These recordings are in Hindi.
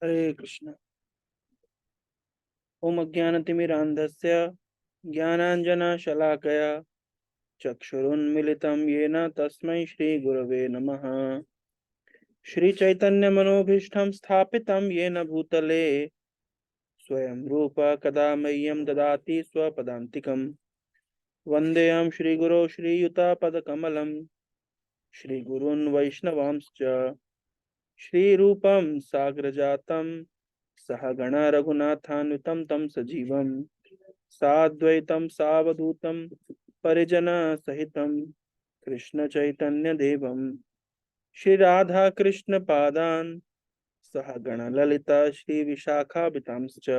हरे कृष्ण। ओम अज्ञानतिमिरान्धस्य ज्ञानाञ्जनशलाकया चक्षुरुन्मिलितं येन तस्मै श्रीगुरवे नमः। श्रीचैतन्यमनोभीष्टं स्थापितं येन भूतले स्वयं रूप कदा मह्यं ददाति स्वपदान्तिकम्। वन्देऽहं श्रीगुरो श्रीयुतापदकमलं श्रीगुरून् वैष्णवांश्च श्रीरूपं साग्रजातं सहगण रघुनाथान्वितं तं सजीवं साद्वैतं सावधूतं परिजनसहितं कृष्ण चैतन्य देवं श्री राधा कृष्ण पादान सह गण ललिता श्री विशाखाभितांश्च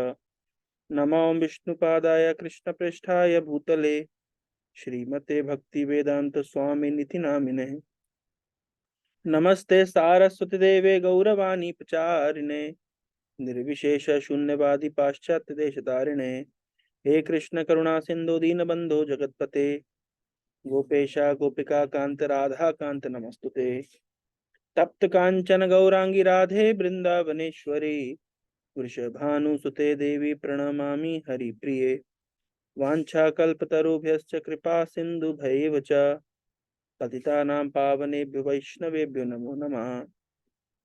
नमो विष्णुपादाय कृष्ण पृष्ठाय भूतले श्रीमते भक्ति वेदांत स्वामी निधि नामिने नमस्ते सारस्वती देवे गौरवाणी प्रचारिणे निर्विशेष शून्यवादी पाश्चात्य देशतारिणे हे कृष्ण करुणा सिंधु दीनबंधो जगतपते गोपेशा गोपिका कांत राधा कांत नमस्तुते। तप्त कांचन गौरांगी राधे वृंदावनेश्वरी वृषभानुसुते देवी प्रणमामि हरिप्रिये। वाञ्छाकल्पतरुभ्यश्च कृपा सिन्धुभैव च पतितानां पावनेभ्यो वैष्णवेभ्यो नमो नमः।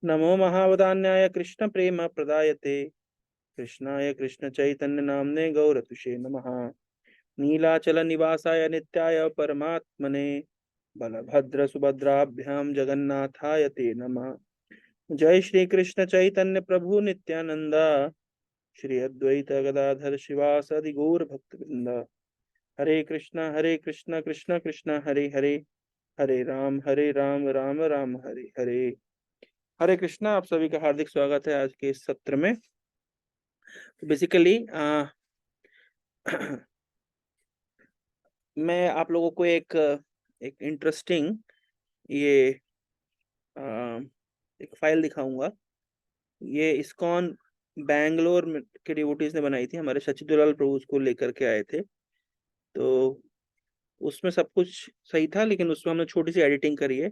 नमो महावदान्याय कृष्ण प्रेम प्रदायते कृष्णाय कृष्ण चैतन्य नाम्ने गौरतुषे नमः। नीलाचल निवासाय नित्याय परमात्मने बलभद्र सुभद्राभ्यां जगन्नाथाय ते नमः। जय श्री कृष्ण चैतन्य प्रभु नित्यानंद श्री अद्वैत गदाधर शिवासादि गौर भक्तवृंद। हरे कृष्ण कृष्ण कृष्ण हरे हरे हरे राम राम राम हरे हरे। हरे कृष्णा, आप सभी का हार्दिक स्वागत है आज के इस सत्र में। बेसिकली मैं आप लोगों को एक इंटरेस्टिंग ये एक फाइल दिखाऊंगा। ये इस्कॉन बैंगलोर के डिवोटीज ने बनाई थी, हमारे सचिदुलाल प्रभु उसको लेकर के आए थे। तो उसमें सब कुछ सही था, लेकिन उसमें हमने छोटी सी एडिटिंग करी है।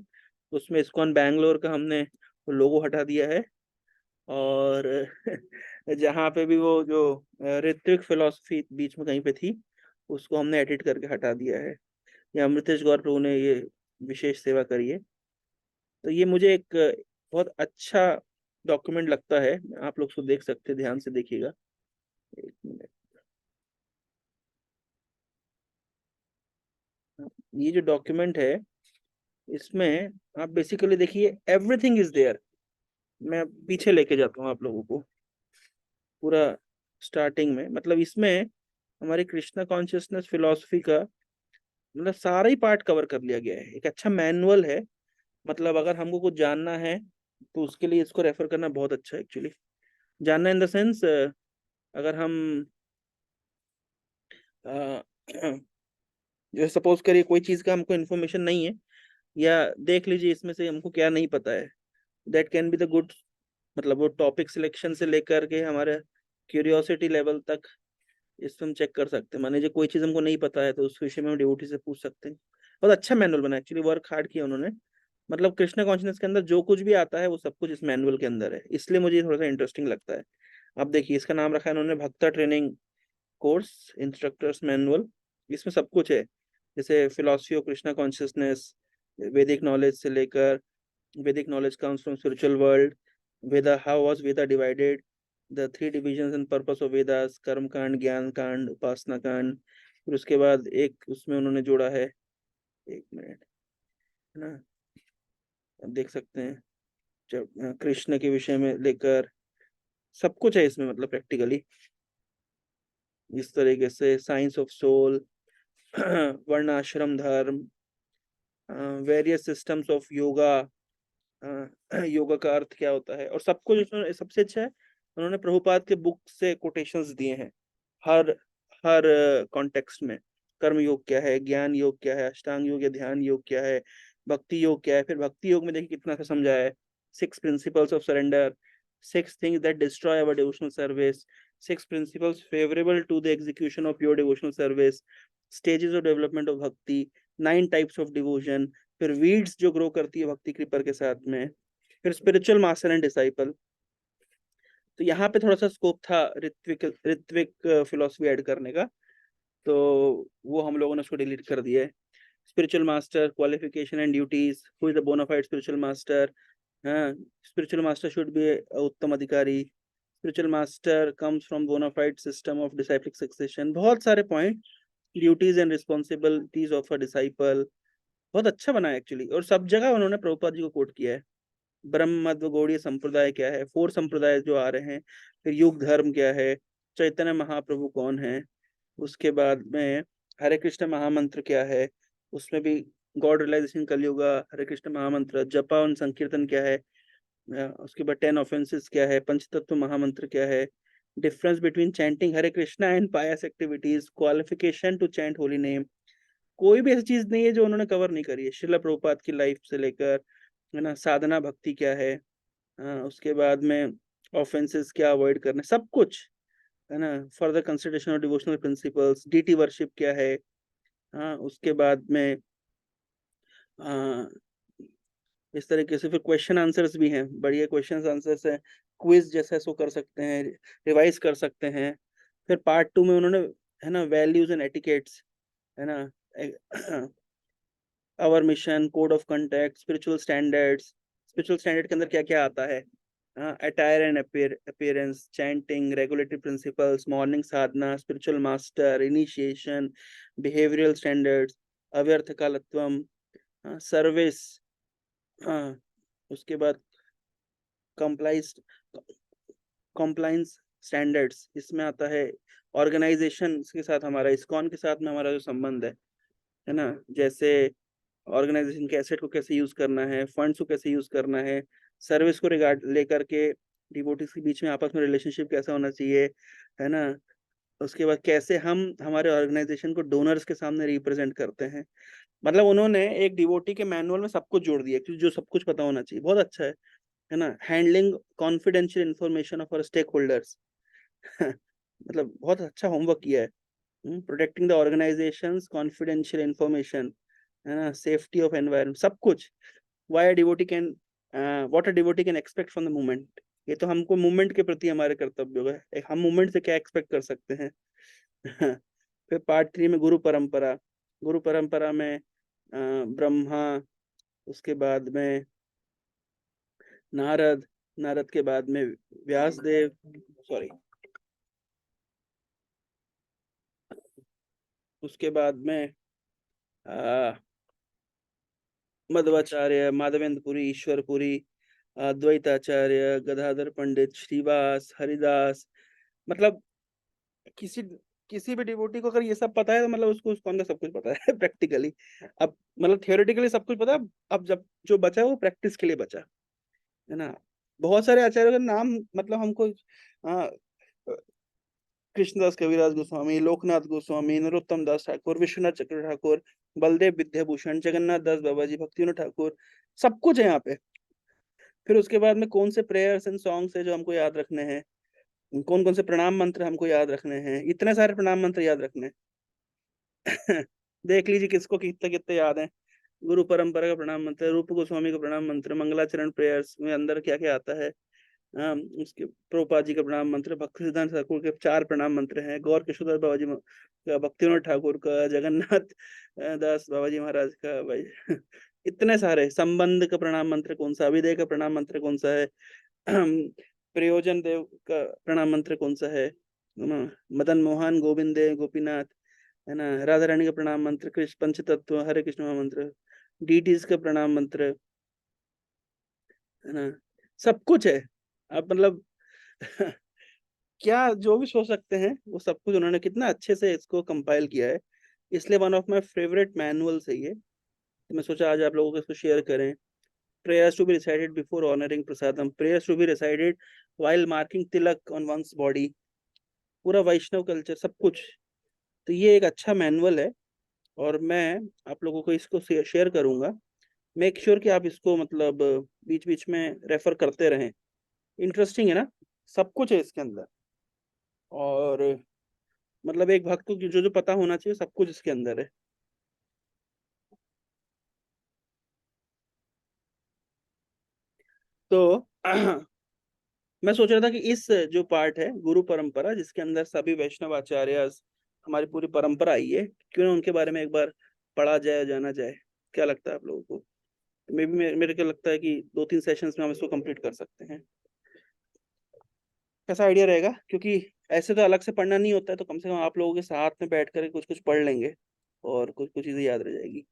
उसमें इस्कॉन बैंगलोर का हमने लोगो हटा दिया है, और जहाँ पे भी वो जो ऋत्विक फिलॉसफी बीच में कहीं पे थी उसको हमने एडिट करके हटा दिया है। ये अमृतेश गौर प्रभु ने ये विशेष सेवा करी है। तो ये मुझे एक बहुत अच्छा डॉक्यूमेंट लगता है। आप लोग उसको देख सकते हैं, ध्यान से देखिएगा। एक मिनट। ये जो डॉक्यूमेंट है इसमें आप बेसिकली देखिए, एवरीथिंग इज देयर। मैं पीछे लेके जाता हूँ आप लोगों को पूरा स्टार्टिंग में। मतलब इसमें हमारी कृष्णा कॉन्शियसनेस फिलॉसफी का मतलब सारा ही पार्ट कवर कर लिया गया है। एक अच्छा मैनुअल है। मतलब अगर हमको कुछ जानना है तो उसके लिए इसको रेफर करना बहुत अच्छा है एक्चुअली। जानना इन द सेंस, अगर हम अ, जो सपोज करिए कोई चीज का हमको इन्फॉर्मेशन नहीं है, या देख लीजिए इसमें से हमको क्या नहीं पता है, that can be the good. मतलब वो टॉपिक सिलेक्शन से लेकर के हमारे क्यूरियोसिटी लेवल तक इसमें हम चेक कर सकते हैं। मान लीजिए कोई चीज हमको नहीं पता है तो उस विषय में हम डिवोटी से पूछ सकते हैं। बहुत अच्छा मैनुअल बना, एक्चुअली वर्क हार्ड किया उन्होंने। मतलब कृष्णा कॉन्शियसनेस के अंदर जो कुछ भी आता है वो सब कुछ इस मैनुअल के अंदर है, इसलिए मुझे थोड़ा सा इंटरेस्टिंग लगता है। आप देखिए, इसका नाम रखा है उन्होंने भक्ता ट्रेनिंग कोर्स इंस्ट्रक्टर्स मैनुअल। इसमें सब कुछ है, जैसे फिलोसफी ऑफ कृष्णा कॉन्शियसनेस, वैदिक नॉलेज से लेकर वैदिक knowledge comes from spiritual world, Veda how was Veda divided, the three divisions and purpose of Vedas, कर्म कांड, ज्ञान कांड, उपासना कांड। फिर उसके बाद एक उसमें उन्होंने जोड़ा है, एक मिनट, है ना, आप देख सकते हैं। जब कृष्ण के विषय में लेकर सब कुछ है इसमें, मतलब प्रैक्टिकली इस तरीके से साइंस ऑफ सोल, वर्ण आश्रम धर्म, various systems of yoga, yoga का अर्थ क्या होता है, और सब कुछ उसमें। सबसे अच्छा है उन्होंने प्रभुपाद के बुक से कोटेशंस दिए हैं हर हर कॉन्टेक्स्ट में। कर्म योग क्या है, ज्ञान योग क्या है, अष्टांग योग या ध्यान योग क्या है, भक्ति योग क्या है। फिर भक्ति योग में देखिए कितना सा समझाया है। 6 principles of surrender, 6 things that destroy our devotional service, 6 principles favourable to the execution of your devotional service, stages of development of bhakti, 9 types of devotion. फिर वीड्स जो ग्रो करती है भक्ति कृपा के साथ में। फिर स्पिरिचुअल मास्टर एंड डिसाइपल, तो यहाँ पे थोड़ा सा स्कोप था ऋत्विक ऋत्विक फिलोसफी ऐड करने का, तो वो हम लोगों ने उसको डिलीट कर दिया है। Spiritual master qualification and duties, who is the bonafide spiritual master. हाँ, स्पिरिचुअल मास्टर शुड बी उत्तम अधिकारी। Spiritual master comes from bonafide system of disciplic succession, बहुत सारे point. Duties and responsibilities of a disciple, बहुत अच्छा बना है एक्चुअली, और सब जगह उन्होंने प्रभुपाद जी को कोट किया है। ब्रह्म मध्व गौड़ीय संप्रदाय क्या है, 4 संप्रदाय जो आ रहे हैं, फिर युग धर्म क्या है, चैतन्य महाप्रभु कौन है, उसके बाद में हरे कृष्ण महामंत्र क्या है, उसमें भी गॉड रियलाइजेशन कलयुगा, हरे कृष्ण महामंत्र, जपा और संकीर्तन क्या है, उसके बाद 10 ऑफेंसेस क्या है, पंचतत्व महामंत्र क्या है, difference between chanting Hare Krishna and pious activities, qualification to chant holy name. कोई भी ऐसी चीज नहीं है जो उन्होंने कवर नहीं करी है, श्रील प्रभुपाद की लाइफ से लेकर, है ना, साधना भक्ति क्या है, उसके बाद में ऑफेंसेस क्या अवॉइड करने, सब कुछ, है ना, further consideration of devotional principles, deity worship क्या है, हाँ, उसके बाद में इस तरीके से फिर क्वेश्चन आंसर्स भी हैं, बढ़िया क्वेश्चन आंसर्स हैं, क्विज जैसा सो कर सकते हैं, रिवाइज कर सकते हैं। फिर पार्ट 2 में उन्होंने, है ना, वैल्यूज एंड एटिकेट्स, है ना, our mission, code of conduct, spiritual standard के अंदर क्या क्या आता है, attire and appearance, chanting, regulatory principles, morning sadhana, spiritual master, initiation, behavioural standards, avyartha kalatvam, service, हाँ, उसके बाद कंप्लाइंस कंप्लाइंस स्टैंडर्ड्स, इसमें आता है ऑर्गेनाइजेशन के साथ हमारा, इस्कॉन के साथ में हमारा जो संबंध है ना, जैसे ऑर्गेनाइजेशन के एसेट को कैसे यूज करना है, फंड्स को कैसे यूज करना है, सर्विस को रिगार्ड लेकर के डिवोटीज के बीच में आपस में रिलेशनशिप कैसा होना चाहिए, है ना, उसके बाद कैसे हम हमारे ऑर्गेनाइजेशन को डोनर्स के सामने रिप्रेजेंट करते हैं। मतलब उन्होंने एक डिवोटी के मैनुअल में सब कुछ जोड़ दिया, क्योंकि जो सब कुछ पता होना चाहिए, बहुत अच्छा है ना। Handling confidential information of our stakeholders, मतलब बहुत अच्छा होमवर्क किया है। Protecting the organisation's confidential information, है ना, सेफ्टी ऑफ एनवायरनमेंट, सब कुछ। Why a devotee can what a devotee can expect from the movement, ये तो हमको मूवमेंट के प्रति हमारे कर्तव्य होगा, हम मूवमेंट से क्या एक्सपेक्ट कर सकते हैं। फिर पार्ट 3 में गुरु परंपरा में ब्रह्मा, उसके बाद में नारद, नारद के बाद में व्यास देव, सॉरी, उसके बाद में मध्वाचार्य, माधवेंद्रपुरी, ईश्वरपुरी, द्वैताचार्य, गदाधर पंडित, श्रीवास, हरिदास। मतलब किसी किसी भी डिवोटी को अगर ये सब पता है तो मतलब उसको उसको अंदर सब कुछ पता है प्रैक्टिकली। अब मतलब थियोरेटिकली सब कुछ पता है, अब जब जो बचा है वो प्रैक्टिस के लिए बचा, है ना। बहुत सारे आचार्यों का नाम मतलब हमको, कृष्णदास कविराज गोस्वामी, लोकनाथ गोस्वामी, नरोत्तम दास ठाकुर, विश्वनाथ चक्र ठाकुर, बलदेव विद्याभूषण, जगन्नाथ दास बाबा जी, भक्तिविनोद ठाकुर, सब कुछ है यहाँ पे। फिर उसके बाद में कौन से प्रेयर्स एंड सॉन्ग्स है जो हमको याद रखने हैं, कौन कौन से प्रणाम मंत्र हमको याद रखने हैं, इतने सारे प्रणाम मंत्र याद रखने हैं। देख लीजिए किसको कितने कितने याद हैं। गुरु परंपरा का प्रणाम मंत्र, रूप गोस्वामी का प्रणाम मंत्र, मंगलाचरण प्रेयर्स में अंदर क्या क्या आता है, उसके प्रभुपाद जी का प्रणाम मंत्र, भक्ति सिद्धांत ठाकुर के 4 प्रणाम मंत्र हैं, गौर किशोरदास बाबा जी का, भक्तिविनोद ठाकुर का, जगन्नाथ दास बाबा जी महाराज का, भाई इतने सारे। संबंध का प्रणाम मंत्र कौन सा, अभिदय का प्रणाम मंत्र कौन सा है, प्रयोजन देव का प्रणाम मंत्र कौन सा है ना, मदन मोहन, गोविंद गोपीनाथ, है ना, राधा रानी का प्रणाम मंत्र, कृष्ण पंचतत्व, हरे कृष्ण महामंत्र, डीटीज का प्रणाम मंत्र, है ना, सब कुछ है। अब मतलब क्या जो भी सोच सकते हैं वो सब कुछ उन्होंने कितना अच्छे से इसको कंपाइल किया है, इसलिए one of my favourite manual है ये। तो मैं सोचा आज आप लोगों को इसको शेयर करें। Prayers to be recited before honouring prasadam, prayers to be recited while marking tilak on one's body, पूरा वैष्णव कल्चर सब कुछ। तो ये एक अच्छा मैनुअल है, और मैं आप लोगों को इसको शेयर करूंगा। मेक श्योर कि आप इसको मतलब बीच बीच में रेफर करते रहें, इंटरेस्टिंग है ना, सब कुछ है इसके अंदर। और मतलब एक भक्त को जो जो पता होना चाहिए सब कुछ इसके अंदर है। तो मैं सोच रहा था कि इस जो पार्ट है गुरु परंपरा, जिसके अंदर सभी वैष्णव आचार्य, हमारी पूरी परंपरा आई है, क्यों ना उनके बारे में एक बार पढ़ा जाए, जाना जाए। क्या लगता है आप लोगों को? मे भी मेरे को लगता है कि 2-3 सेशंस में हम इसको कंप्लीट कर सकते हैं। कैसा आइडिया रहेगा? क्योंकि ऐसे तो अलग से पढ़ना नहीं होता है, तो कम से कम आप लोगों के साथ में बैठ कर कुछ कुछ पढ़ लेंगे और कुछ कुछ चीजें याद रह जाएगी।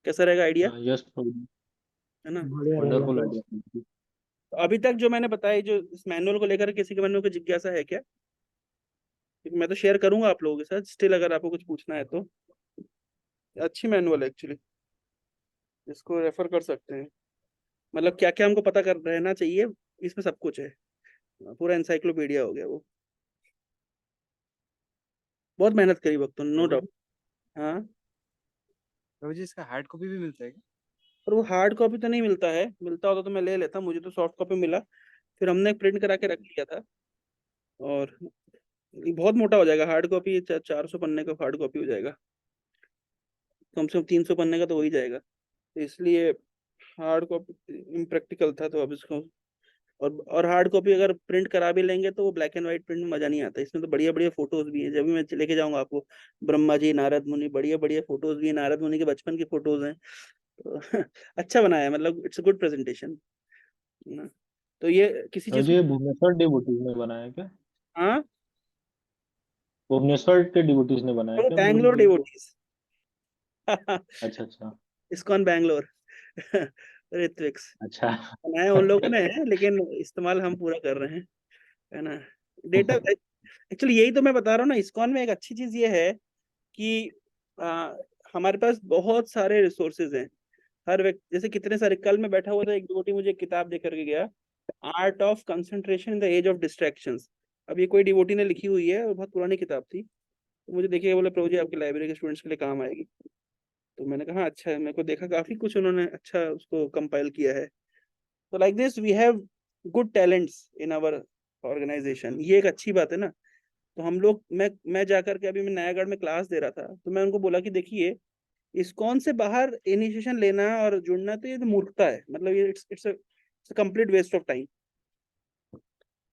कैसा रहेगा आइडिया? यस, है ना? बढ़िया रहेगा वंडरफुल सर। आइडिया। तो अभी तक जो मैंने बताया, जो इस मैनुअल को लेकर किसी के मन में कोई जिज्ञासा है क्या? क्योंकि मैं तो शेयर करूंगा आप लोगों के साथ, स्टिल अगर आपको कुछ पूछना है तो। अच्छी मैनुअल है एक्चुअली, इसको रेफर कर सकते हैं। मतलब क्या क्या हमको पता कर रहना चाहिए, इसमें सब कुछ है। पूरा एनसाइक्लोपीडिया हो गया वो। बहुत मेहनत करी वक्त, नो प्रभु जी, डाउट। हाँ। प्रभु जी इसका हार्ड कॉपी भी मिलता है क्या? पर वो हार्ड कॉपी तो नहीं मिलता है, मिलता होता तो मैं ले लेता, मुझे तो सॉफ्ट कॉपी मिला। फिर हमने प्रिंट करा के रख लिया था। और ये बहुत मोटा हो जाएगा हार्ड कॉपी, 400 पन्ने का हार्ड कॉपी हो जाएगा। कम से कम 300 पन्ने का तो हो ही जाएगा, तो इसलिए हार्ड कॉपी इम्प्रैक्टिकल था, तो अब इसको। और हार्ड कॉपी अगर प्रिंट करा भी लेंगे तो वो ब्लैक एंड व्हाइट प्रिंट में मजा नहीं आता। इसमें तो बढ़िया बढ़िया फोटोज भी हैं, जब भी मैं लेके जाऊंगा आपको। ब्रह्मा जी, नारद मुनि, बढ़िया बढ़िया फोटोज भी हैं, नारद मुनि के बचपन की फोटोज हैं। तो अच्छा बनाया है, मतलब इट्स अ गुड प्रेजेंटेशन ना। तो ये किसी और चीज ये को। भुवनेश्वर डिवोटीज ने बनाया क्या? हाँ, भुवनेश्वर के डिवोटीज ने बनाया वो क्या गुरु बैंगलोर जी को? डिवोटीज। अच्छा अच्छा। इस्कॉन बैंगलोर। ऋत्विक्स अच्छा। बनाया उन लोगों ने है, लेकिन इस्तेमाल हम पूरा कर रहे हैं, है ना। डेटा एक्चुअली यही तो मैं बता रहा हूँ ना, इस्कॉन में एक अच्छी चीज ये है कि आ, हमारे पास बहुत सारे रिसोर्सेज हैं। हर व्यक्ति, जैसे कितने सारे, कल मैं बैठा हुआ था, एक डिवोटी मुझे एक किताब दे करके गया, art of concentration in the age of distractions. अब ये कोई डिवोटी ने लिखी हुई है और बहुत पुरानी किताब थी। तो मुझे देखिए, बोले प्रभु जी आपकी लाइब्रेरी के स्टूडेंट्स के लिए काम आएगी। तो मैंने कहा अच्छा है, मेरे को देखा काफी कुछ उन्होंने अच्छा उसको कंपाइल किया है। तो like this we have good talents in our organisation, ये एक अच्छी बात है ना। तो हम लोग, मैं जाकर के, अभी मैं नयागढ़ में क्लास दे रहा था, तो मैं उनको बोला कि देखिए, इस्कॉन से बाहर इनिशिएशन लेना और जुड़ना तो ये तो मूर्खता है, मतलब ये it's complete waste of time.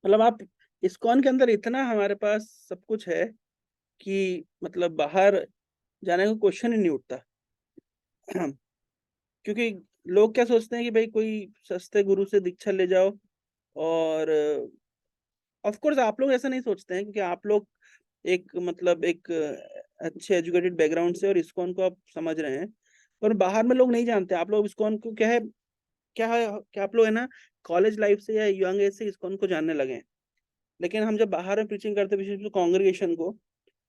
मतलब आप, इस्कॉन के अंदर इतना हमारे पास सब कुछ है कि मतलब बाहर जाने का क्वेश्चन ही नहीं उठता। क्योंकि लोग क्या सोचते हैं कि भाई कोई सस्ते गुरु से दीक्षा ले जाओ। और ऑफ कोर्स आप लोग ऐसा नहीं सोचते हैं, क्योंकि आप लोग एक मतलब एक अच्छे एजुकेटेड बैकग्राउंड से और इस्कॉन को आप समझ रहे हैं। पर बाहर में लोग नहीं जानते आप लोग इस्कॉन को क्या है। क्या है, क्या आप लोग है ना, कॉलेज लाइफ से या यंग एज से इस्कॉन को जानने लगे हैं। लेकिन हम जब बाहर में प्रीचिंग करते हैं, विशेष कांग्रेगेशन को,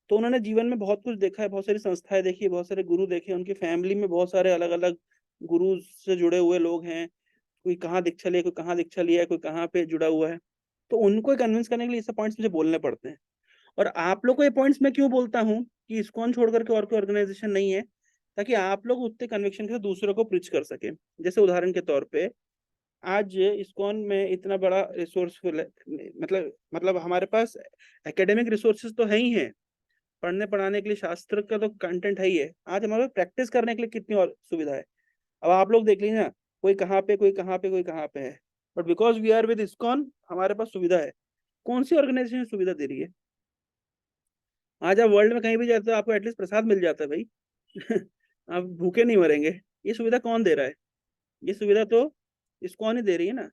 तो उन्होंने जीवन में बहुत कुछ देखा है, बहुत सारी संस्थाएं देखी है, बहुत सारे गुरु देखे हैं, उनकी फैमिली में बहुत सारे अलग अलग गुरु से जुड़े हुए लोग हैं। कोई कहाँ दीक्षा लिया, कोई कहाँ दीक्षा लिया है, कोई कहाँ पे जुड़ा हुआ है। तो उनको कन्विंस करने के लिए ये सब पॉइंट्स मुझे बोलने पड़ते हैं। और आप लोग को ये पॉइंट्स मैं क्यों बोलता हूँ कि इस्कॉन छोड़ करके और कोई ऑर्गेनाइजेशन नहीं है, ताकि आप लोग उतने कन्विक्शन के साथ दूसरों को प्रीच कर सके। जैसे उदाहरण के तौर पे, आज इस्कॉन में इतना बड़ा रिसोर्सफुल है, मतलब हमारे पास एकेडमिक रिसोर्सेज तो है ही हैं, पढ़ने पढ़ाने के लिए शास्त्र का तो कंटेंट है ही है। आज हमारे प्रैक्टिस करने के लिए कितनी और सुविधा है। अब आप लोग देख लीजिए ना, कोई कहाँ पे, कोई कहाँ पे, कोई कहाँ पे है। But because we are with ISKCON, हमारे पास सुविधा है। कौन सी ऑर्गेनाइजेशन सुविधा दे रही है? आज आप वर्ल्ड में कहीं भी जाते हो, आपको एटलीस्ट प्रसाद मिल जाता है भाई। आप भूखे नहीं मरेंगे। ये सुविधा कौन दे रहा है? ये सुविधा तो इस्कॉन ही दे रही है ना।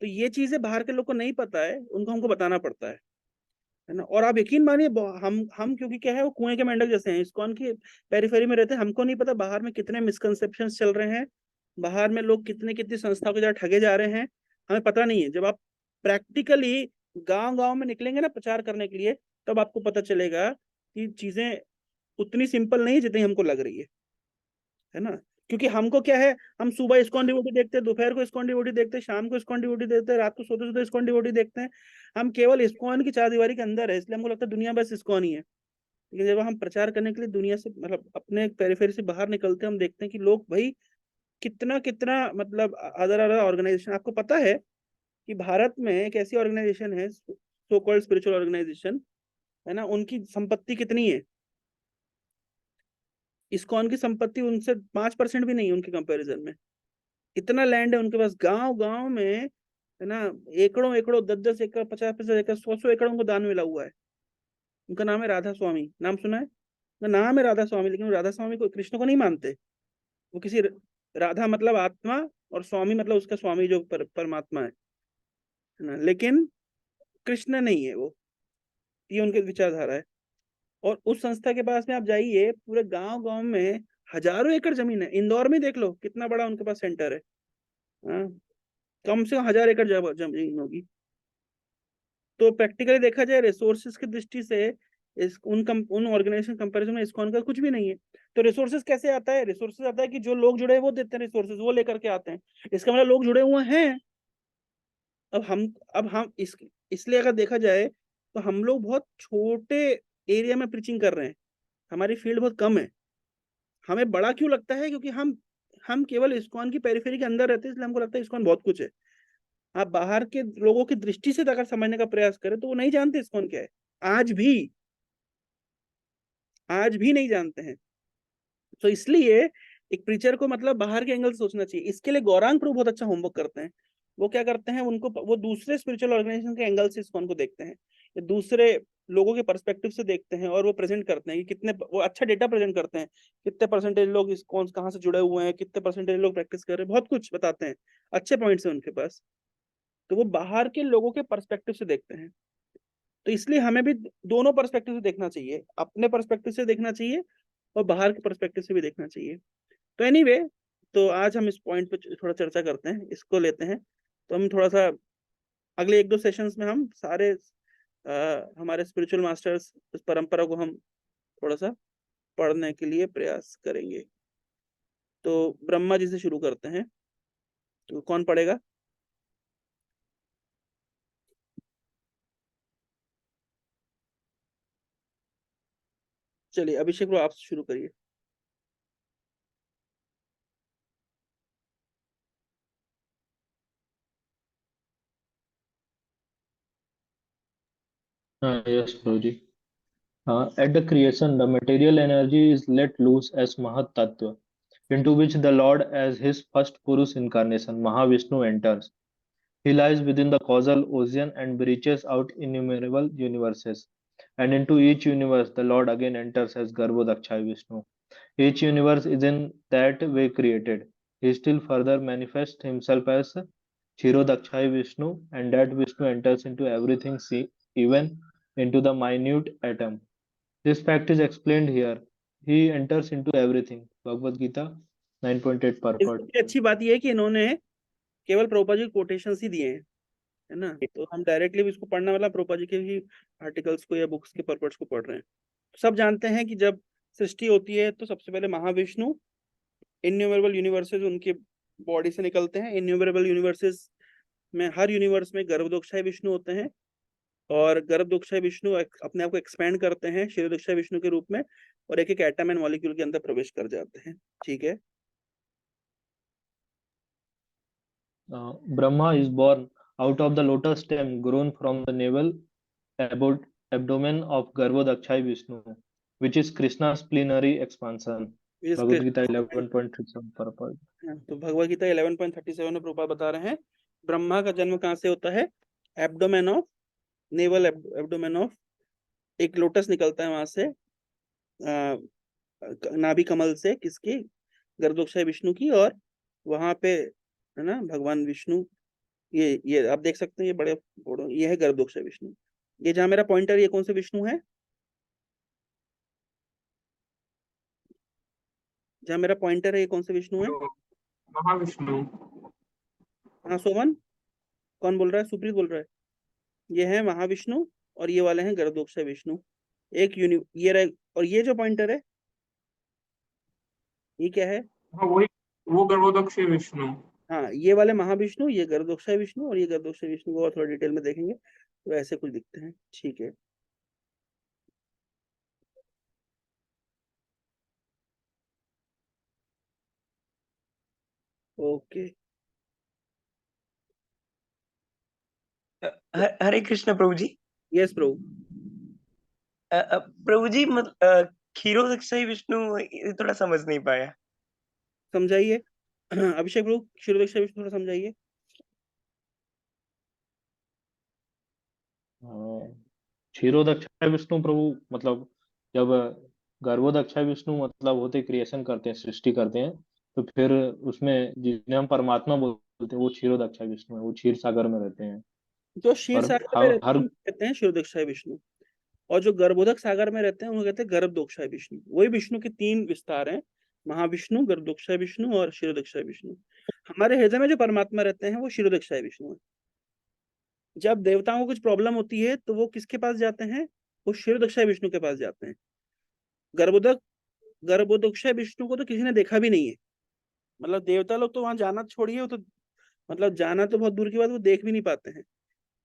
तो ये चीजें बाहर के लोग को नहीं पता है, उनको हमको बताना पड़ता है ना। और आप यकीन मानिए, हम क्योंकि क्या है, वो कुएं के मेंढक जैसे हैं, इस्कॉन की पेरिफेरी में रहते हैं, हमको नहीं पता बाहर में कितने मिसकंसेप्शन चल रहे हैं। बाहर में लोग कितने कितनी संस्थाओं के द्वारा ठगे जा रहे हैं, हमें पता नहीं है। जब आप प्रैक्टिकली गांव गांव में निकलेंगे ना प्रचार करने के लिए, तब आपको पता चलेगा कि चीजें उतनी सिंपल नहीं है जितनी हमको लग रही है ना। क्योंकि हमको क्या है, हम सुबह इस्कॉन डिवोटी देखते हैं, दोपहर को इस्कॉन डिवोटी देखते हैं, शाम को इस्कॉन डिवोटी देखते हैं, रात को सोते सोते इस्कॉन डिवोटी देखते हैं। हम केवल इस्कॉन की चारदीवारी के अंदर है, इसलिए हमको लगता है दुनिया बस इस्कॉन ही है। लेकिन जब हम प्रचार करने के लिए दुनिया से, मतलब अपने पेरिफेरी से बाहर निकलते हैं, हम देखते हैं कि लोग भाई कितना कितना, मतलब अदर अदर ऑर्गेनाइजेशन। आपको पता है कि भारत में एक ऐसी ऑर्गेनाइजेशन है, सो कॉल्ड स्पिरिचुअल ऑर्गेनाइजेशन, है ना, उनकी संपत्ति कितनी है? इस्कॉन की संपत्ति उनसे 5% भी नहीं है उनके कंपैरिजन में। इतना लैंड है उनके पास, गांव गांव में, है ना, एकड़ों एकड़ों 10-10 एकड़ 50-50 एकड़ 100-100 एकड़ों को दान मिला हुआ है। उनका नाम है राधा स्वामी, नाम सुना है? उनका नाम है राधा स्वामी, लेकिन वो राधा स्वामी को, कृष्ण को नहीं मानते। वो किसी राधा मतलब आत्मा, और स्वामी मतलब उसका स्वामी जो परमात्मा है ना, लेकिन कृष्ण नहीं है वो। ये उनके विचारधारा है। और उस संस्था के पास में आप जाइए, पूरे गांव गांव में हजारों एकड़ जमीन है। इंदौर में देख लो कितना बड़ा उनके पास सेंटर है। हाँ, कम से कम 1000 एकड़ जमीन होगी। तो प्रैक्टिकली देखा जाए रिसोर्सेज की दृष्टि से उन ऑर्गेनाइजेशन कंपैरिजन में इस्कॉन का कुछ भी नहीं है। तो रिसोर्सेज कैसे आता है? रिसोर्सेज आता है कि जो लोग जुड़े हैं वो देते हैं, रिसोर्सेज वो लेकर के आते हैं। इसका मतलब लोग जुड़े हुए हैं। अब हम इसलिए अगर देखा जाए तो हम लोग बहुत छोटे एरिया में प्रीचिंग कर रहे हैं। हमारी फील्ड बहुत कम है। हमें बड़ा क्यों लगता है? क्योंकि हम केवल इस्कॉन की पेरिफेरी के अंदर रहते हैं, इसलिए हमको लगता है इस्कॉन बहुत कुछ है। आप बाहर के लोगों की दृष्टि से अगर समझने का प्रयास करें तो वो नहीं जानते इस्कॉन क्या है। आज भी आज भी नहीं जानते हैं। तो इसलिए एक प्रीचर को मतलब बाहर के एंगल से सोचना चाहिए। इसके लिए गौरांग प्रभु बहुत अच्छा होमवर्क करते हैं। वो क्या करते हैं, उनको वो दूसरे स्पिरिचुअल ऑर्गेनाइजेशन के एंगल से इस्कॉन को देखते हैं, या दूसरे लोगों के पर्सपेक्टिव से देखते हैं, और वो प्रेजेंट करते हैं कि कितने, वो अच्छा डेटा प्रेजेंट करते हैं, कितने परसेंटेज लोग इस्कॉन कहाँ से जुड़े हुए हैं, कितने परसेंटेज लोग प्रैक्टिस कर रहे हैं, बहुत कुछ बताते हैं। अच्छे पॉइंट्स हैं उनके पास। तो वो बाहर के लोगों के पर्सपेक्टिव से देखते हैं। तो इसलिए हमें भी दोनों पर्सपेक्टिव से देखना चाहिए, अपने पर्सपेक्टिव से देखना चाहिए और बाहर के पर्सपेक्टिव से भी देखना चाहिए। तो एनीवे, तो आज हम इस पॉइंट पे थोड़ा चर्चा करते हैं, इसको लेते हैं। तो हम थोड़ा सा अगले 1-2 सेशंस में हम सारे हमारे स्पिरिचुअल मास्टर्स, इस परंपरा को हम थोड़ा सा पढ़ने के लिए प्रयास करेंगे। तो ब्रह्मा जी से शुरू करते हैं। तो कौन पढ़ेगा? चलिए अभिषेक ब्रो, आप शुरू करिए। Yes, Prabhuji. At the creation, the material energy is let loose as Mahat Tattva, into which the Lord, as his first Purus incarnation, Mahavishnu, enters. He lies within the causal ocean and reaches out innumerable universes. And into each universe, the Lord again enters as Garbhodakshaya Vishnu. Each universe is in that way created. He still further manifests himself as Kshirodakshaya Vishnu, and that Vishnu enters into everything, even into the minute atom. This fact is explained here. He enters into everything. Bhagavad Gita 9.8 purport. इसकी अच्छी बात यह है कि इन्होंने केवल प्रभुपाद जी कोटेशंस ही दिए हैं, है ना। तो हम डायरेक्टली भी इसको पढ़ना, मतलब प्रभुपाद जी के ही आर्टिकल्स को या बुक्स के पर्पट्स को पढ़ रहे हैं। सब जानते हैं कि जब सृष्टि होती है तो सबसे पहले महाविष्णु इन्यूमरेबल यूनिवर्सेस उनके बॉडी से निकलते हैं। इन्यूमरेबल यूनिवर्सेस में हर यूनिवर्स में गर्भदोक्षाय विष्णु होते हैं, और गर्भदोक्षाय विष्णु अपने आप को एक्सपैंड करते हैं क्षीरोदोक्षाय विष्णु के रूप में, और एक एक एटम एंड मॉलिक्यूल के अंदर प्रवेश कर जाते हैं। ठीक है। Brahma is born out of the lotus stem grown from the navel abdomen of Garbhodakshaya Vishnu, which is Krishna's plenary expansion. Bhagavad Gita 11.37 purport. तो भगवद गीता 11.37 में प्रभुपाद बता रहे हैं ब्रह्मा का जन्म कहाँ से होता है? Abdomen of, naval abdomen of, एक लोटस निकलता है वहां से, नाभि कमल से, किसकी? गर्भदोक्षाय विष्णु की। और वहां पे, है ना, भगवान विष्णु, ये आप देख सकते हैं, ये बड़े बड़े, ये है गर्भदोक्षाय विष्णु। ये जहां मेरा पॉइंटर, ये कौन से विष्णु है? जहां मेरा पॉइंटर है, ये कौन से विष्णु है? महाविष्णु। हाँ सोमन, कौन बोल रहा है? सुप्रीत बोल रहा है। ये है महाविष्णु, और ये वाले हैं गर्भदोक्षाय विष्णु। एक ये रहे, और ये जो पॉइंटर है ये क्या है? हाँ वही, वो गर्भोदक्षीय विष्णु। हाँ, ये वाले महाविष्णु, ये गर्भदोक्षाय विष्णु, और ये गर्भदोक्षाय विष्णु को और थोड़ा डिटेल में देखेंगे तो ऐसे कुछ दिखते हैं। ठीक है। ओके। हरे कृष्ण प्रभु जी। यस प्रभु। प्रभु जी क्षीरोदक्षाय विष्णु, ये थोड़ा समझ नहीं पाया। समझाइए। अभिषेक प्रभु, क्षीरोदक्षाय विष्णु थोड़ा समझाइए। क्षीरोदक्षाय विष्णु प्रभु मतलब जब गर्भोदक्षाय विष्णु मतलब होते क्रिएशन करते हैं, सृष्टि करते हैं, तो फिर उसमें जिन्हें हम परमात्मा बोलते हैं वो क्षीरोदक्षाय विष्णु है, वो क्षीर सागर में रहते हैं। जो क्षीर और सागर में रहते हैं हर उनको कहते हैं क्षीरोदक्षाय विष्णु, और जो गर्भोदक सागर में रहते हैं उनको कहते हैं गर्भदोक्षाय विष्णु। वही विष्णु के तीन विस्तार हैं, महाविष्णु, गर्भदोक्षाय विष्णु और क्षीरोदक्षाय विष्णु। हमारे हृदय में जो परमात्मा रहते हैं वो क्षीरोदक्षाय विष्णु है। जब देवताओं को कुछ प्रॉब्लम होती है तो वो किसके पास जाते हैं? वो क्षीरोदक्षाय विष्णु के पास जाते हैं। गर्भोदक गर्भोदक्षाय विष्णु को तो किसी ने देखा भी नहीं है, मतलब देवता लोग तो वहां जाना छोड़िए, वो तो मतलब जाना तो बहुत दूर की बात, वो देख भी नहीं पाते हैं,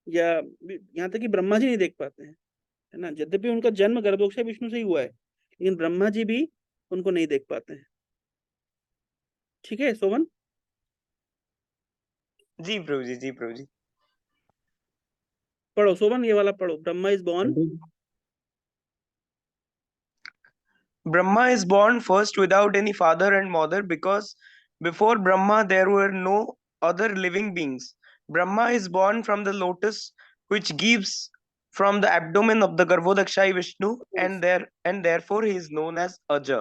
या यहाँ तक कि ब्रह्मा जी नहीं देख पाते हैं, है ना। यद्यपि उनका जन्म गर्भोदक्षाय विष्णु से ही हुआ है, लेकिन ब्रह्मा जी भी उनको नहीं देख पाते हैं। ठीक है सोवन? जी प्रभु जी, जी प्रभु जी। पढ़ो सोवन, ये वाला पढ़ो। Brahma is born, Brahma is born first without any father and mother because before Brahma there were no other living beings. Brahma is born from the lotus which gives from the abdomen of the Garbhodakshai Vishnu and therefore he is known as Aja.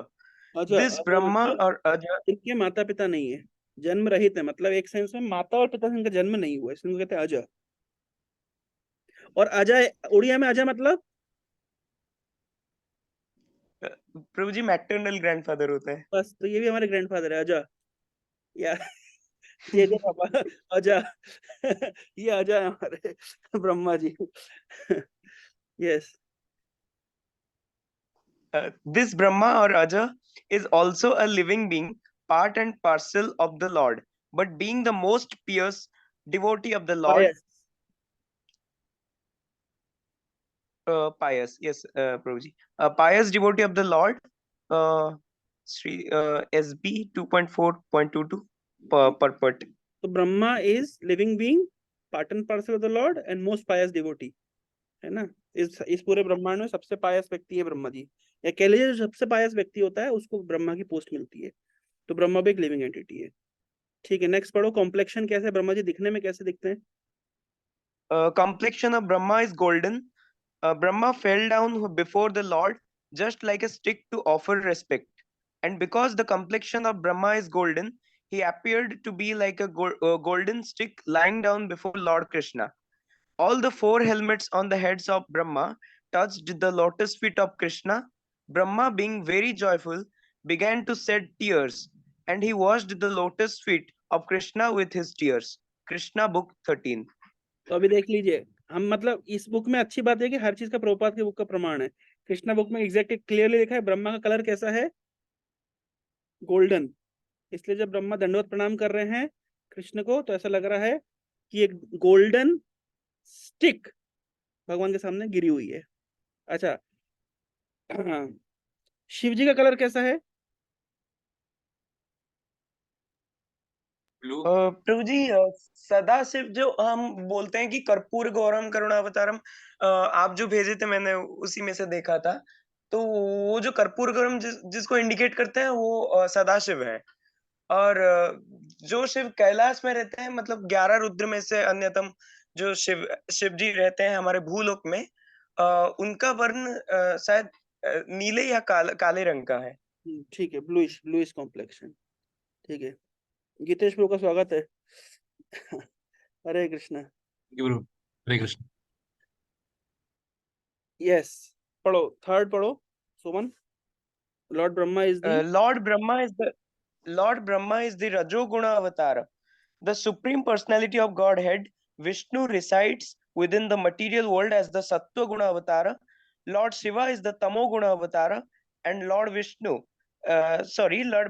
अच्छा This अच्छा, Brahma मतलब or Aja, इनके माता पिता नहीं है, जन्म रहित है, मतलब एक सेंस में माता और पिता से इनका जन्म नहीं हुआ, इसलिए इनको कहते हैं अजय। और अजय उड़िया में अजय मतलब प्रभु जी मैटरनल ग्रैंडफादर होता है। बस, तो ये भी हमारे ग्रैंडफादर है अजय, या ये जो पापा अजय ये अजय है हमारे Brahma ji. Yes. This Brahma or Aja is also a living being, part and parcel of the Lord, but being the most pious devotee of the Lord, pious, pious, yes, Prabhuji, a pious devotee of the Lord, uh, SB 2.4.22 per put. तो Brahma is living being, part and parcel of the lord and most pious devotee, है ना। इस पूरे ब्रह्मांड में सबसे पायस व्यक्ति है ब्रह्मा जी, या कह लीजिए जो सबसे पायस व्यक्ति होता है उसको ब्रह्मा की पोस्ट मिलती है। तो ब्रह्मा भी एक लिविंग एंटिटी है। ठीक है, नेक्स्ट पढ़ो। कॉम्प्लेक्शन कैसे, ब्रह्मा जी दिखने में कैसे दिखते हैं? Complexion of Brahma is golden. Brahma fell down before the Lord just like a stick to offer respect. And because the complexion of Brahma is golden, he appeared to be like a golden stick lying down before Lord Krishna. All the four helmets on the heads of Brahma touched the lotus feet of Krishna. Brahma, being very joyful, began to shed tears, and he washed the lotus feet of Krishna with his tears. Krishna Book 13. तो अभी देख लीजिए, हम मतलब इस बुक में अच्छी बात है कि हर चीज का प्रभुपाद की बुक का प्रमाण है। कृष्णा बुक में एग्जैक्ट क्लियरली लिखा है ब्रह्मा का कलर कैसा है, गोल्डन। इसलिए जब ब्रह्मा दंडवत प्रणाम कर रहे हैं कृष्ण को, तो ऐसा लग रहा है कि एक गोल्डन स्टिक भगवान के सामने गिरी हुई है। अच्छा, हाँ, शिव जी का कलर कैसा है? ब्लू। प्रभु जी, सदाशिव जो हम बोलते हैं कि कर्पूर गौरम करुणावतारम, आप जो भेजे थे मैंने उसी में से देखा था। तो वो जो कर्पूर गौरम जिसको इंडिकेट करते हैं वो सदाशिव है। और जो शिव कैलाश में रहते हैं, मतलब 11 रुद्र में से अन्यतम जो शिव जी रहते हैं हमारे भूलोक में, उनका वर्ण शायद नीले या काले रंग का है। ठीक है, ब्लूइश ब्लूइश कॉम्प्लेक्शन। ठीक है, गीतेश प्रभु का स्वागत है। हरे कृष्णा। गुरु हरे कृष्ण। यस, पढ़ो, थर्ड पढ़ो Suman. Lord Brahma is the Lord Brahma is the Rajoguna avatar. The supreme personality of Godhead. Vishnu resides within the material world as the Sattva Guna avatar. Lord Shiva is the Tamo Guna avatar, and Lord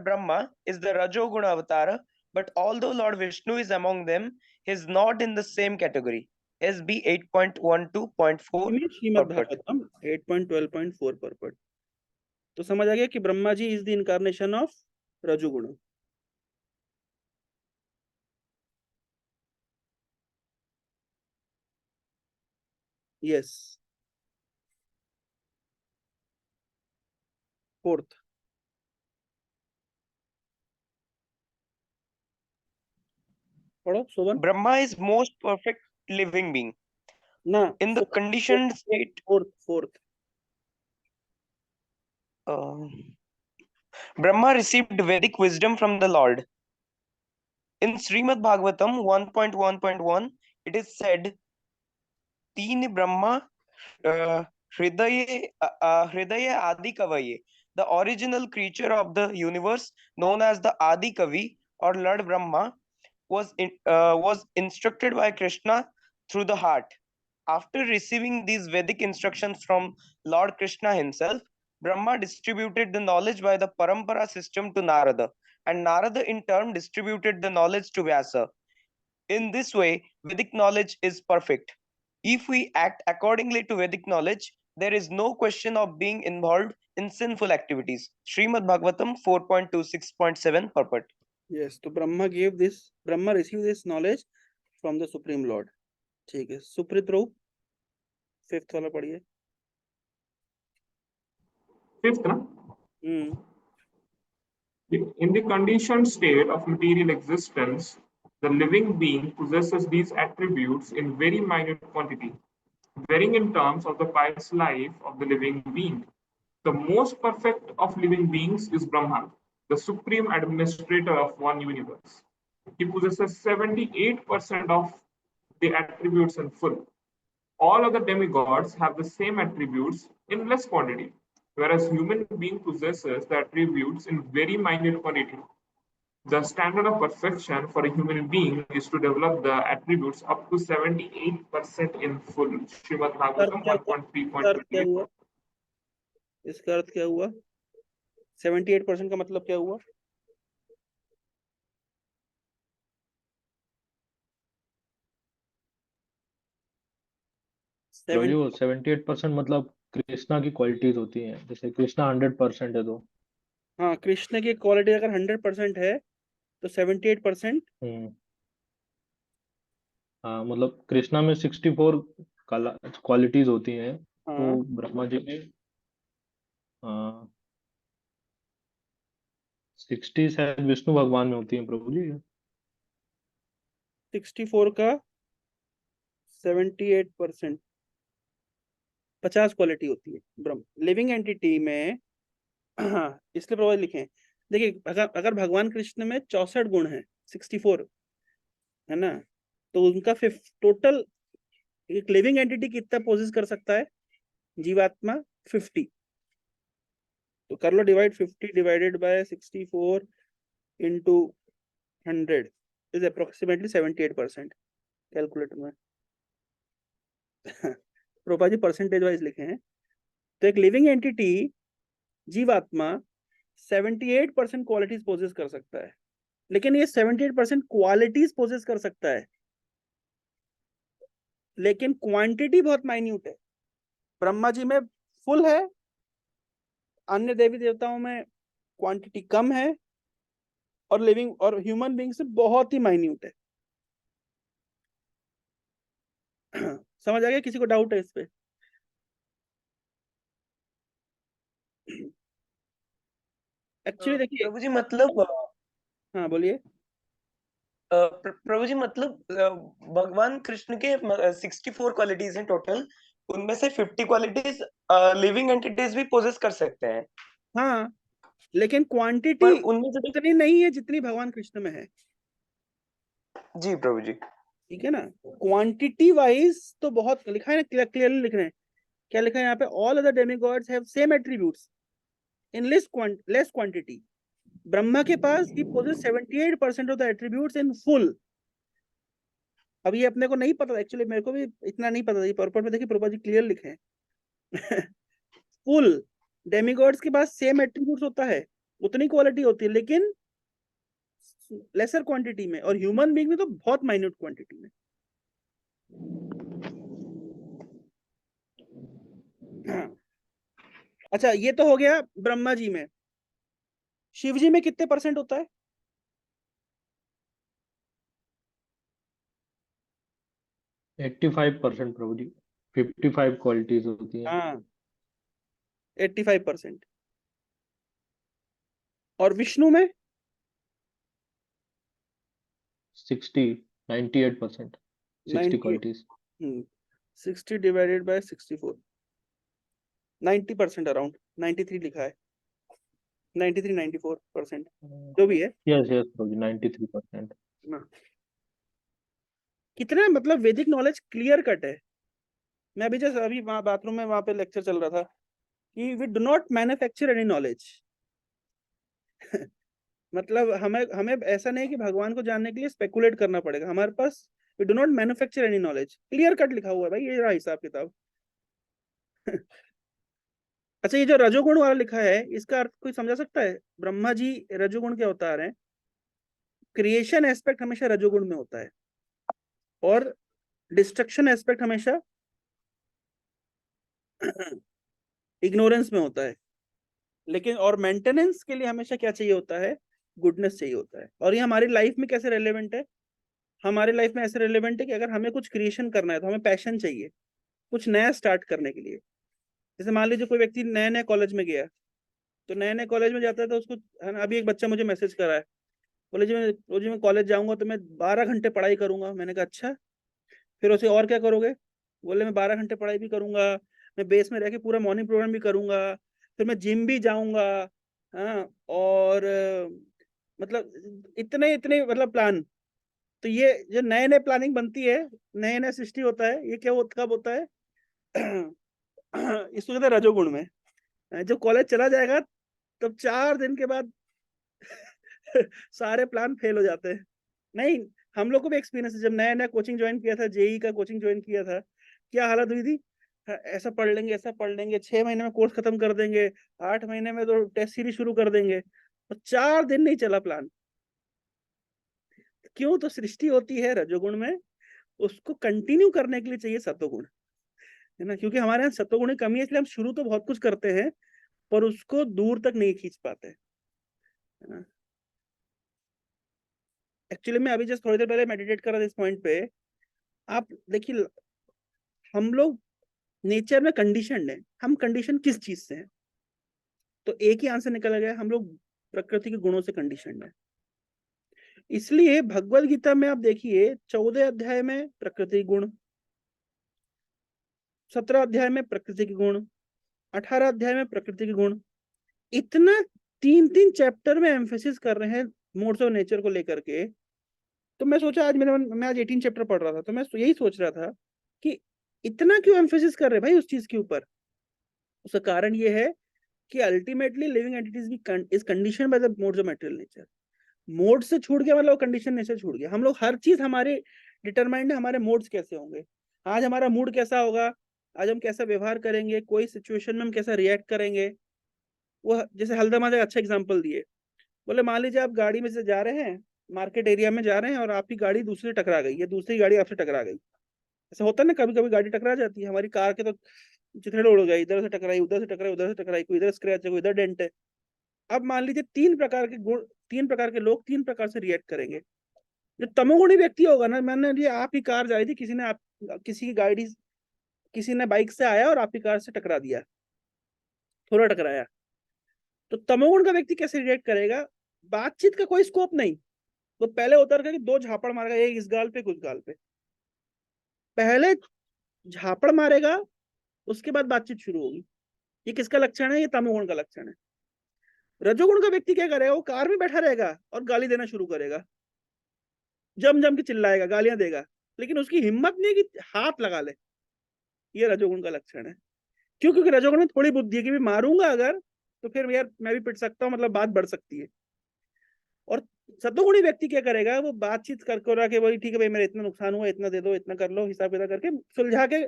Brahma is the Rajo Guna avatar. But although Lord Vishnu is among them, he is not in the same category. SB 8.12.4 Shrimad purport. Bhagavatam 8.12.4 पर। तो समझ आ गया कि Brahma ji is the incarnation of रजोगुण। यस, फोर्थ पढ़ो शोभन। Brahma is most perfect living being. ना In the conditioned state, fourth Brahma received Vedic wisdom from the Lord. In Srimad Bhagavatam 1.1.1, it is said, Teen Brahma Hridaya Adi Kavaye, the original creature of the universe known as the Adi Kavi or Lord Brahma, was instructed by Krishna through the heart. After receiving these Vedic instructions from Lord Krishna himself, Brahma distributed the knowledge by the Parampara system to Narada, and Narada in turn distributed the knowledge to Vyasa. In this way, Vedic knowledge is perfect. If we act accordingly to Vedic knowledge, there is no question of being involved in sinful activities. Srimad Bhagavatam 4.26.7 purport. Yes, तो Brahma receive this knowledge from the supreme Lord. ठीक है, सुप्रीत रो फिफ्थ वाला पढ़िए। Fifth, na? In the conditioned state of material existence, the living being possesses these attributes in very minute quantity, varying in terms of the pious life of the living being. The most perfect of living beings is Brahma, the supreme administrator of one universe. He possesses 78% of the attributes in full. All other demigods have the same attributes in less quantity, whereas human being possesses the attributes in very minute quantity. The standard of perfection for a human being is to develop the attributes up to 78% in full. Srimad Bhagavatam 1.3.28. इसका अर्थ क्या हुआ? 78% का मतलब क्या हुआ? प्रभु जी, वो 78% मतलब कृष्णा की क्वालिटीज होती हैं, जैसे कृष्णा 100% है तो हाँ, कृष्ण की क्वालिटी अगर 100% है तो 78%। हाँ, मतलब कृष्णा में 64 क्वालिटीज होती हैं, हाँ, तो ब्रह्मा जी में 60 शायद विष्णु भगवान में होती हैं प्रभु जी। 64 का 78% 50 क्वालिटी होती है ब्रह्म लिविंग एंटिटी में। हाँ, इसलिए प्रभाव लिखे हैं। देखिए, अगर भगवान कृष्ण में 64 गुण हैं, 64 है ना, तो उनका टोटल एक लिविंग एंटिटी कितना पोजेस कर सकता है? जीवात्मा 50। तो कर लो divide, 50 divided by 64 into 100 is approximately 78%। Calculator में प्रोपा जी परसेंटेज वाइज लिखे हैं। तो एक लिविंग एंटिटी जीवात्मा 78% क्वालिटीज पोजेस कर सकता है, लेकिन ये 78% क्वालिटीज पोजेस कर सकता है, लेकिन क्वांटिटी बहुत माइन्यूट है। ब्रह्मा जी में फुल है, अन्य देवी देवताओं में क्वांटिटी कम है, और लिविंग और ह्यूमन बीइंग से बहुत ही माइन्यूट है। समझ आ गया? किसी को डाउट है इस पे? एक्चुअली देखिए, प्रभु जी मतलब हाँ बोलिए। प्रभु जी मतलब भगवान कृष्ण के 64 क्वालिटीज हैं टोटल, उनमें से 50 क्वालिटीज लिविंग एंटिटीज भी पोजेस कर सकते हैं। हाँ, लेकिन क्वांटिटी पर उनमें से उतनी नहीं है जितनी भगवान कृष्ण में है। जी प्रभु जी, ठीक है ना? क्वांटिटी वाइज तो बहुत लिखा है ना, क्लियरली लिख रहे हैं। क्या लिखा है यहाँ पे? All other demigods have same attributes in less quantity. Brahma के पास ही possess 78% of the attributes in full. अब ये अपने को नहीं पता, एक्चुअली मेरे को भी इतना नहीं पता। ये पर्पट में देखिए प्रभा जी क्लियर लिखे हैं। फुल डेमिगॉड्स के पास सेम एट्रीब्यूट्स होता है, उतनी क्वालिटी होती है, लेकिन लेसर क्वांटिटी में, और ह्यूमन बीइंग में तो बहुत माइन्यूट क्वांटिटी में। हाँ। अच्छा, ये तो हो गया ब्रह्मा जी में। शिव जी में कितने परसेंट होता है? 85% प्रभु जी, 55 क्वालिटीज होती हैं। हाँ, 85%। और विष्णु में 98% 60 98। क्वालिटीज। 60 डिवाइडेड बाय 64, 90% अराउंड, 93 लिखा है, 93 94%, जो भी है यस यस प्रभु जी, 93%. ना। कितना मतलब वैदिक नॉलेज क्लियर कट है। मैं अभी जस्ट अभी वहाँ बाथरूम में वहां पे लेक्चर चल रहा था कि we do not manufacture any knowledge. मतलब हमें हमें ऐसा नहीं कि भगवान को जानने के लिए स्पेकुलेट करना पड़ेगा, हमारे पास we do not manufacture any knowledge, clear cut लिखा हुआ है भाई, ये रहा हिसाब किताब। अच्छा, ये जो रजोगुण वाला लिखा है इसका अर्थ कोई समझा सकता है? ब्रह्मा जी रजोगुण के अवतार हैं, क्रिएशन एस्पेक्ट हमेशा रजोगुण में होता है और डिस्ट्रक्शन एस्पेक्ट हमेशा इग्नोरेंस में होता है। लेकिन और मेंटेनेंस के लिए हमेशा क्या चाहिए होता है? गुडनेस चाहिए होता है। और ये हमारी लाइफ में कैसे रेलेवेंट है? हमारी लाइफ में ऐसे रेलेवेंट है कि अगर हमें कुछ क्रिएशन करना है तो हमें पैशन चाहिए कुछ नया स्टार्ट करने के लिए। जैसे मान लीजिए कोई व्यक्ति नए नए कॉलेज में गया, तो नए नए कॉलेज में जाता है तो उसको, है ना, अभी एक बच्चा मुझे मैसेज करा है, बोले जी मैं कॉलेज जाऊंगा तो मैं 12 घंटे पढ़ाई करूंगा। मैंने कहा अच्छा, फिर उसे और क्या करोगे? बोले मैं 12 घंटे पढ़ाई भी करूंगा, मैं बेस में रह के पूरा मॉर्निंग प्रोग्राम भी करूंगा, फिर मैं जिम भी जाऊंगा। हाँ, और मतलब इतने इतने मतलब प्लान। तो ये जो नए नए प्लानिंग बनती है, नए नए सृष्टि होता है, ये क्या कब होता है? इसको कहते हैं रजोगुण में। जो कॉलेज चला जाएगा तब 4 दिन के बाद सारे प्लान फेल हो जाते हैं। नहीं, हम लोग को भी एक्सपीरियंस है, जब नया नया कोचिंग ज्वाइन किया था, जेई का कोचिंग ज्वाइन किया था, क्या हालत हुई थी? ऐसा पढ़ लेंगे, ऐसा पढ़ लेंगे, 6 महीने में कोर्स खत्म कर देंगे, 8 महीने में तो टेस्ट सीरीज शुरू कर देंगे, और 4 दिन नहीं चला प्लान। क्यों? तो सृष्टि होती है रजोगुण में, उसको कंटिन्यू करने के लिए चाहिए सतोगुण, है ना। क्योंकि हमारे यहाँ सतोगुण की कमी है, इसलिए हम शुरू तो बहुत कुछ करते हैं पर उसको दूर तक नहीं खींच पाते, है ना। एक्चुअली मैं अभी जस्ट थोड़ी देर पहले मेडिटेट कर रहा था इस पॉइंट पे। आप देखिए, हम लोग नेचर में कंडीशनड है, हम कंडीशन किस चीज से हैं? तो एक ही आंसर निकल गया, हम लोग प्रकृति के गुणों से कंडीशनड है। इसलिए भगवत गीता में आप देखिए 14 अध्याय में प्रकृति गुण, 17 अध्याय में प्रकृति के गुण, 18 अध्याय में प्रकृति के गुण, इतना 3-3 चैप्टर में एम्फेसिस कर रहे हैं मोड्स ऑफ नेचर को लेकर के। तो मैं सोचा, आज मैं आज 18 चैप्टर पढ़ रहा था, तो मैं यही सोच रहा था कि इतना क्यों एम्फेसिस कर रहे हैं भाई उस चीज के ऊपर? उसका कारण ये है कि अल्टीमेटली लिविंग एंटिटीज भी is condition by the modes of material nature. Mode से छूट गया मतलब कंडीशन नेचर छूट गया। हम लोग हर चीज हमारे डिटरमाइंड है, हमारे मोड्स कैसे होंगे, आज हमारा मूड कैसा होगा, आज हम कैसा व्यवहार करेंगे, कोई सिचुएशन में हम कैसा रिएक्ट करेंगे। वो जैसे हल्दमा का अच्छा एग्जांपल दिए, बोले मान लीजिए आप गाड़ी में से जा रहे हैं, मार्केट एरिया में जा रहे हैं और आपकी गाड़ी दूसरी टकरा गई, या दूसरी गाड़ी आपसे टकरा गई। ऐसा होता है ना, कभी कभी गाड़ी टकरा जाती है। हमारी कार के तो चिथड़े उड़ गए, इधर से टकराई, उधर से टकराई, उधर से टकराई, कोई इधर स्क्रैच है, कोई इधर डेंट है। अब मान लीजिए 3 प्रकार के लोग 3 प्रकार से रिएक्ट करेंगे। जो तमोगुणी व्यक्ति होगा ना, मान लीजिए आपकी कार जा रही थी, किसी की गाड़ी, किसी ने बाइक से आया और आपकी कार से टकरा दिया, थोड़ा टकराया, तो तमोगुण का व्यक्ति कैसे रिएक्ट करेगा? बातचीत का कोई स्कोप नहीं, वो पहले उतर करके 2 झापड़ मारेगा, एक इस गाल पे कुछ गाल पे, पहले झापड़ मारेगा, उसके बाद बातचीत शुरू होगी। ये किसका लक्षण है? ये तमोगुण का लक्षण है। रजोगुण का व्यक्ति क्या करेगा? वो कार में बैठा रहेगा और गाली देना शुरू करेगा, जम जम के चिल्लाएगा, गालियां देगा, लेकिन उसकी हिम्मत नहीं है कि हाथ लगा ले। ये रजोगुण का लक्षण है। क्यों? क्योंकि रजोगुण में थोड़ी बुद्धि है कि भी मारूंगा अगर तो फिर यार मैं भी पिट सकता हूँ, मतलब बात बढ़ सकती है। और सतोगुणी व्यक्ति क्या करेगा? वो बातचीत कर के वही, ठीक है भाई मेरा इतना नुकसान हुआ, इतना दे दो, इतना कर लो, हिसाब किताब करके सुलझा के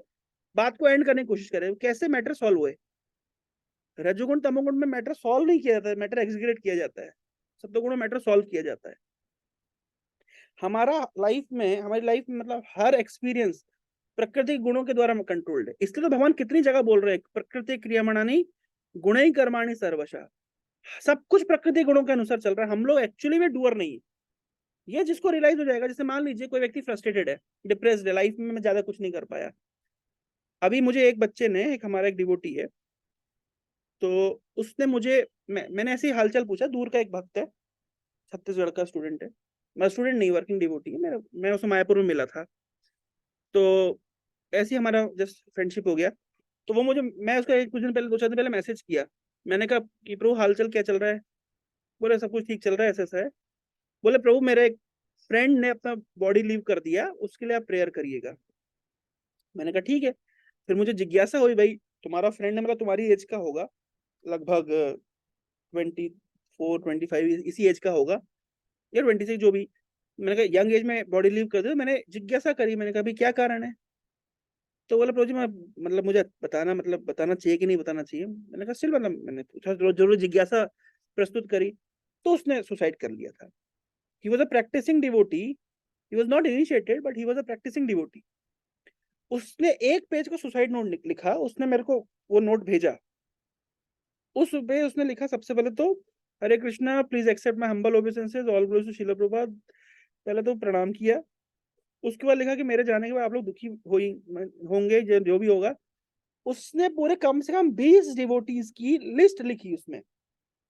बात को एंड करने की कोशिश करे, कैसे मैटर सॉल्व हुए। रजोगुण तमोगुण में मैटर सॉल्व नहीं किया जाता है, मैटर एग्जीक्यूट किया जाता है। सतोगुण में मैटर सॉल्व किया जाता है। हमारी लाइफ में मतलब हर एक्सपीरियंस प्रकृति के गुणों के द्वारा कंट्रोल्ड है। इसलिए तो भगवान कितनी जगह बोल रहे हैं, प्रकृति क्रियमाणानि गुणैः कर्माणि सर्वशः। सब कुछ प्रकृति गुणों के अनुसार चल रहा है, हम लोग एक्चुअली में डूअर नहीं है। ये जिसको रियलाइज हो जाएगा, जैसे मान लीजिए कोई व्यक्ति फ्रस्ट्रेटेड है, डिप्रेस्ड है, लाइफ में मैं ज्यादा कुछ नहीं कर पाया। अभी मुझे एक बच्चे ने, एक हमारा एक डिवोटी है, तो उसने मुझे, मैंने ऐसे ही हालचाल पूछा, दूर का एक भक्त है, छत्तीसगढ़ का स्टूडेंट है, मैं स्टूडेंट नहीं, वर्किंग डिवोटी है, मैं उसे मायापुर में मिला था। तो ऐसे ही हमारा जस्ट फ्रेंडशिप हो गया। तो वो मुझे, मैं उसका कुछ दिन पहले, 2-4 दिन पहले मैसेज किया। मैंने कहा कि प्रभु हालचाल क्या चल रहा है? बोले सब कुछ ठीक चल रहा है, ऐसा ऐसा है। बोले प्रभु मेरे एक फ्रेंड ने अपना बॉडी लीव कर दिया, उसके लिए आप प्रेयर करिएगा। मैंने कहा ठीक है। फिर मुझे जिज्ञासा हुई, भाई तुम्हारा फ्रेंड है, मतलब तुम्हारी एज का होगा, लगभग 24-25 इसी एज का होगा, या 26 जो भी। मैंने कहा यंग एज में बॉडी लीव कर दे। मैंने जिज्ञासा करी, मैंने कहा भाई क्या कारण है? तो बोला प्रभु जी मैं, मतलब मुझे बताना, मतलब बताना चाहिए कि नहीं बताना चाहिए? मैंने कहा स्टिल, मतलब मैंने पूछा, जरूर जिज्ञासा प्रस्तुत करी। तो उसने सुसाइड कर लिया था। He was a practising devotee, he was not initiated but he was a practising devotee. उसने एक पेज का सुसाइड नोट लिखा, उसने मेरे को वो नोट भेजा। उस पे उसने लिखा सबसे पहले तो, Hare Krishna please accept my humble obeisances, all glories to Srila Prabhupada. पहले तो प्रणाम किया। उसके बाद लिखा कि मेरे जाने के बाद आप लोग दुखी होंगे, जो भी होगा। उसने पूरे कम से कम 20 डिवोटीज की लिस्ट लिखी उसमें,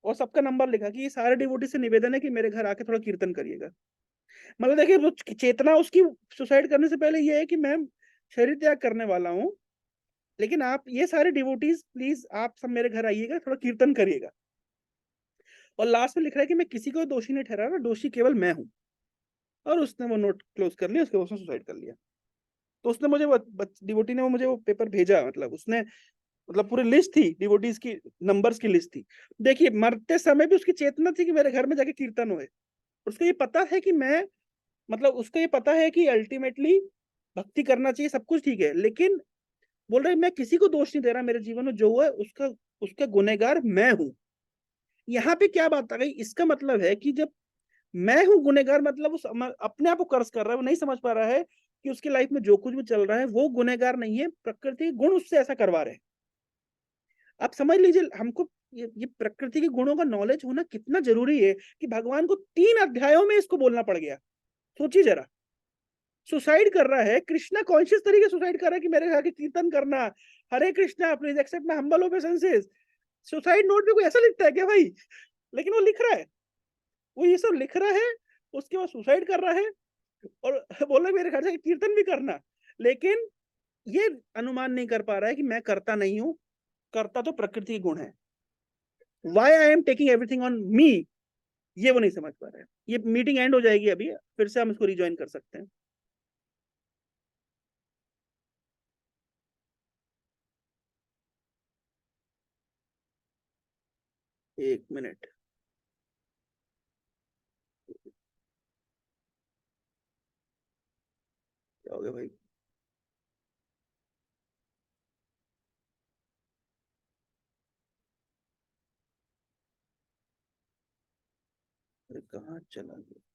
और सबका नंबर लिखा कि ये सारे डिवोटी से निवेदन है कि मेरे घर आके थोड़ा कीर्तन करिएगा। मतलब देखिए वो चेतना उसकी सुसाइड करने से पहले ये है कि मैं शरीर त्याग करने वाला हूँ, लेकिन आप ये सारे डिवोटीज प्लीज आप सब मेरे घर आइएगा, थोड़ा कीर्तन करिएगा। और लास्ट में लिख रहा है कि मैं किसी को दोषी नहीं ठहरा रहा, दोषी केवल मैं हूँ। और उसने वो नोट क्लोज कर लिया, उसके बाद उसने सुसाइड कर लिया। तो उसने मुझे, डिवोटी ने वो मुझे वो पेपर भेजा, मतलब उसने, मतलब पूरी लिस्ट थी डिवोटीज की, नंबर्स की लिस्ट थी। देखिए मरते समय भी उसकी चेतना थी कि मेरे घर में जाके कीर्तन होए। उसको ये पता है कि मैं, मतलब उसको ये पता है कि अल्टीमेटली भक्ति करना चाहिए, सब कुछ ठीक है, लेकिन बोल रहे मैं किसी को दोष नहीं दे रहा, मेरे जीवन में जो हुआ है उसका उसका गुनहगार मैं हूं। यहाँ पे क्या बात आ गई? इसका मतलब है कि जब मैं हूं गुनहगार, मतलब उस अपने आप को कर्ज कर रहा है, वो नहीं समझ पा रहा है कि उसकी लाइफ में जो कुछ भी चल रहा है वो गुनहगार नहीं है, प्रकृति के गुण उससे ऐसा करवा रहे हैं। आप समझ लीजिए, हमको ये प्रकृति के गुणों का नॉलेज होना कितना जरूरी है कि भगवान को 3 अध्यायों में इसको बोलना पड़ गया। सोचिए जरा, सुसाइड कर रहा है, कृष्णा कॉन्शियस तरीके सुसाइड कर रहा है कि मेरे घर के कीर्तन करना, Hare Krishna please accept my humble obeisances. Suicide note पे कोई ऐसा लिखता है क्या भाई? लेकिन वो लिख रहा है, वो ये सब लिख रहा है, उसके बाद सुसाइड कर रहा है, और बोल रहा है मेरे घर से कीर्तन भी करना। लेकिन ये अनुमान नहीं कर पा रहा है कि मैं करता नहीं हूं, करता तो प्रकृति के गुण है। Why I am taking everything on me, ये वो नहीं समझ पा रहा है। ये मीटिंग एंड हो जाएगी अभी, फिर से हम इसको रिज्वाइन कर सकते हैं। 1 मिनट। क्या हो गया भाई? अरे कहाँ चला गया?